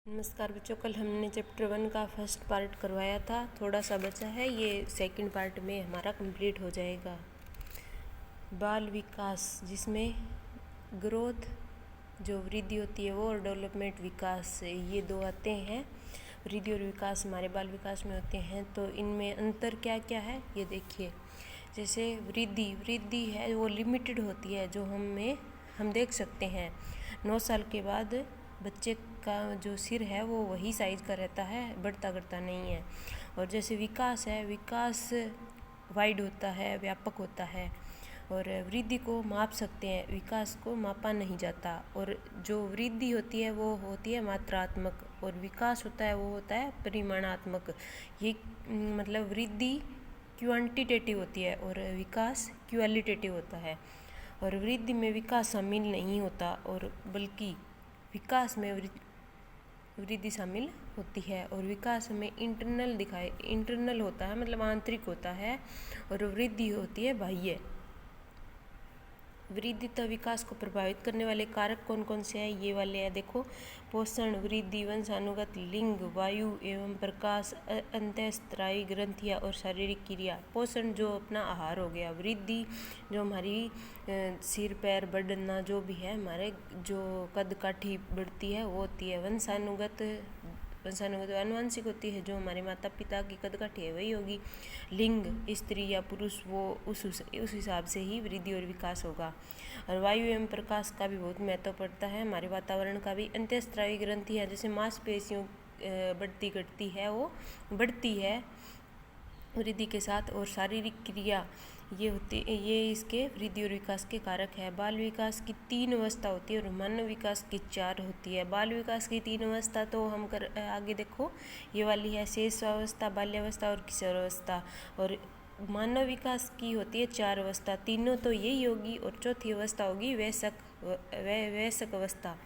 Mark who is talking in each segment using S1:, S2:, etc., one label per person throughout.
S1: नमस्कार बच्चों, कल हमने चैप्टर 1 का फर्स्ट पार्ट करवाया था, थोड़ा सा बचा है, ये सेकंड पार्ट में हमारा कंप्लीट हो जाएगा। बाल विकास, जिसमें ग्रोथ जो वृद्धि होती है वो और डेवलपमेंट विकास, ये दो आते हैं। वृद्धि और विकास हमारे बाल विकास में होते हैं, तो इनमें अंतर क्या क्या है ये देखिए। जैसे वृद्धि है वो लिमिटेड होती है, जो हम देख सकते हैं 9 साल के बाद बच्चे का जो सिर है वो वही साइज़ का रहता है, बढ़ता घटता नहीं है। और जैसे विकास है, विकास वाइड होता है, व्यापक होता है। और वृद्धि को माप सकते हैं, विकास को मापा नहीं जाता। और जो वृद्धि होती है वो होती है मात्रात्मक, और विकास होता है वो होता है परिमाणात्मक। ये मतलब वृद्धि क्वांटिटेटिव होती है और विकास क्वालिटेटिव होता है। और वृद्धि में विकास शामिल नहीं होता, और बल्कि विकास में वृद्धि शामिल होती है। और विकास में इंटरनल होता है, मतलब आंतरिक होता है, और वृद्धि होती है बाह्य। वृद्धि तथा विकास को प्रभावित करने वाले कारक कौन कौन से हैं, ये वाले हैं देखो। पोषण, वृद्धि, वंशानुगत, लिंग, वायु एवं प्रकाश, अंतःस्त्रावी ग्रंथियाँ और शारीरिक क्रिया। पोषण जो अपना आहार हो गया, वृद्धि जो हमारी सिर पैर बढ़ना जो भी है, हमारे जो कद काठी बढ़ती है वो होती है। वंशानुगत आनुवंशिक होती है, जो हमारे माता पिता की कद काठी है वही होगी। लिंग, स्त्री या पुरुष, वो उस हिसाब से ही वृद्धि और विकास होगा। और वायु एवं प्रकाश का भी बहुत महत्व पड़ता है, हमारे वातावरण का भी। अंतःस्त्रावी ग्रंथि है, जैसे मांसपेशियों बढ़ती घटती है, वो बढ़ती है वृद्धि के साथ। और शारीरिक क्रिया ये इसके वृद्धि और विकास के कारक है। बाल विकास की 3 अवस्था होती है और मानव विकास की 4 होती है। बाल विकास की 3 अवस्था तो हम आगे देखो, ये वाली है शैशवावस्था, बाल्यावस्था और किशोरावस्था। और मानव विकास की होती है 4 अवस्था, तीनों तो यही होगी, और चौथी अवस्था होगी वयस्क अवस्था।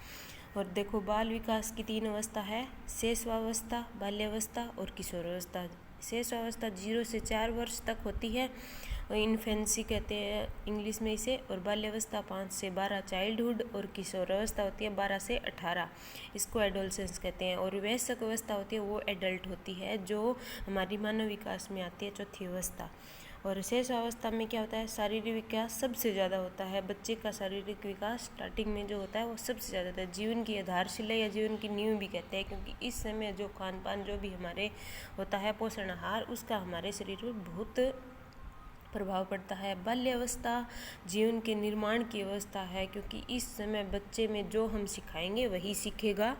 S1: और देखो, बाल विकास की 3 अवस्था है, शैशवावस्था, बाल्यावस्था और किशोरावस्था। शैशवावस्था 0 से 4 वर्ष तक होती है, इन्फेंसी कहते हैं इंग्लिश में इसे। और बाल्यावस्था 5 से 12 चाइल्डहुड, और किशोरावस्था होती है 12 से 18, इसको एडोलसेंस कहते हैं। और वयस्क अवस्था होती है वो एडल्ट होती है, जो हमारी मानव विकास में आती है, चौथी अवस्था। और शेष अवस्था में क्या होता है, शारीरिक विकास सबसे ज़्यादा होता है। बच्चे का शारीरिक विकास स्टार्टिंग में जो होता है वो सबसे ज़्यादा होता है। जीवन की आधारशिला या जीवन की नींव भी कहते हैं, क्योंकि इस समय जो खान पान जो भी हमारे होता है, पोषण आहार, उसका हमारे शरीर में बहुत प्रभाव पड़ता है। बाल्यावस्था जीवन के निर्माण की अवस्था है, क्योंकि इस समय बच्चे में जो हम सिखाएंगे वही सीखेगा।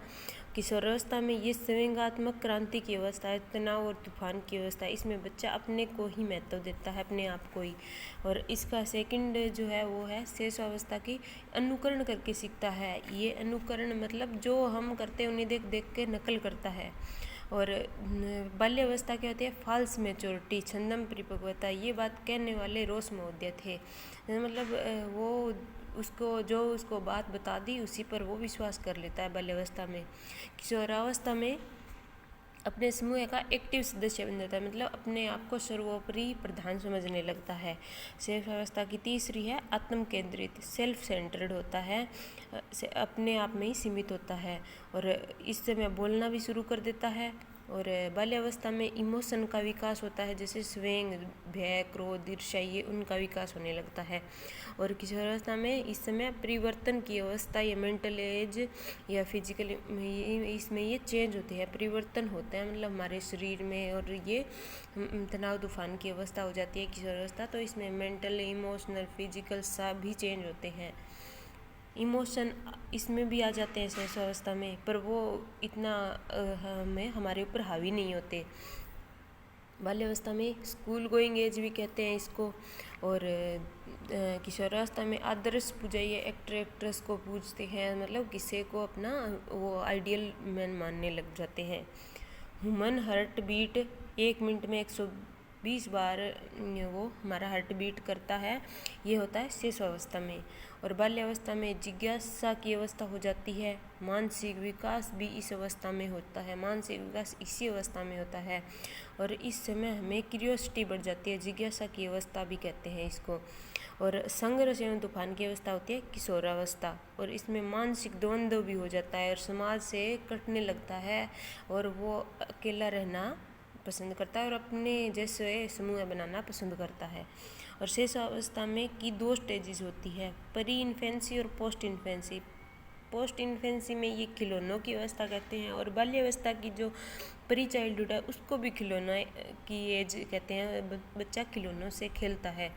S1: किशोरावस्था में ये संवेगात्मक क्रांति की अवस्था है, तनाव और तूफान की अवस्था है। इसमें बच्चा अपने को ही महत्व देता है, अपने आप को ही। और इसका सेकंड जो है वो है शैशवावस्था की, अनुकरण करके सीखता है। ये अनुकरण मतलब जो हम करते हैं उन्हें देख देख के नकल करता है। और बाल्यावस्था क्या होती है, फॉल्स मेच्योरिटी, छंदम परिपक्वता। ये बात कहने वाले रोस महोदय थे, मतलब वो उसको बात बता दी उसी पर वो विश्वास कर लेता है बाल्यावस्था में। किशोरावस्था में अपने समूह का एक्टिव सदस्य बन जाता है, मतलब अपने आप को सर्वोपरि प्रधान समझने लगता है। सेल्फ अवस्था की तीसरी है आत्म केंद्रित, सेल्फ सेंटर्ड होता है, अपने आप में ही सीमित होता है, और इस समय बोलना भी शुरू कर देता है। और बाल्यावस्था में इमोशन का विकास होता है, जैसे स्वेग, भय, क्रोध, ईर्ष्या, ये उनका विकास होने लगता है। और किशोरावस्था में इस समय परिवर्तन की अवस्था या मेंटल एज या फिजिकल, इसमें ये चेंज होते हैं, परिवर्तन होते हैं, मतलब हमारे शरीर में। और ये तनाव तूफान की अवस्था हो जाती है किशोरावस्था, तो इसमें मेंटल, इमोशनल, फिजिकल सभी चेंज होते हैं। इमोशन इसमें भी आ जाते हैं शैशवावस्था में, पर वो इतना हमें हमारे ऊपर हावी नहीं होते। बाल्यावस्था में स्कूल गोइंग एज भी कहते हैं इसको। और किशोरावस्था में आदर्श पूजाइए, एक्टर एक्ट्रेस को पूजते हैं, मतलब किसी को अपना वो आइडियल मैन मानने लग जाते हैं। ह्यूमन हार्ट बीट 1 मिनट में 120 बार वो हमारा हार्ट बीट करता है, ये होता है शैशवावस्था में। और बाल्यावस्था में जिज्ञासा की अवस्था हो जाती है। मानसिक विकास भी इस अवस्था में होता है, मानसिक विकास इसी अवस्था में होता है। और इस समय हमें क्यूरियोसिटी बढ़ जाती है, जिज्ञासा की अवस्था भी कहते हैं इसको। और संघर्ष एवं तूफान की अवस्था होती है किशोरावस्था, और इसमें मानसिक द्वंद्व भी हो जाता है और समाज से कटने लगता है और वो अकेला रहना पसंद करता है और अपने जैसे समूह बनाना पसंद करता है। और शेष अवस्था में की 2 स्टेजेस होती है, प्री इन्फेंसी और पोस्ट इन्फेंसी। पोस्ट इन्फेंसी में ये खिलौनों की अवस्था कहते हैं, और बाल्यावस्था की जो प्री चाइल्डहुड है उसको भी खिलौना की एज कहते हैं, बच्चा खिलौनों से खेलता है।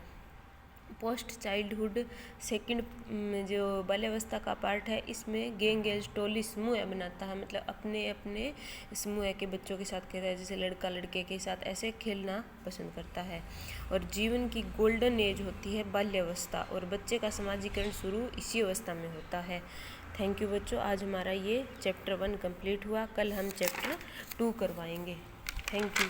S1: पोस्ट चाइल्डहुड सेकंड जो बाल्यावस्था का पार्ट है, इसमें गैंग एज टोली समूह बनाता है, मतलब अपने अपने समूह के बच्चों के साथ खेलता है, जैसे लड़का लड़के के साथ ऐसे खेलना पसंद करता है। और जीवन की गोल्डन एज होती है बाल्यावस्था, और बच्चे का समाजीकरण शुरू इसी अवस्था में होता है। थैंक यू बच्चों, आज हमारा ये चैप्टर 1 कंप्लीट हुआ। कल हम चैप्टर 2 करवाएंगे। Thank you.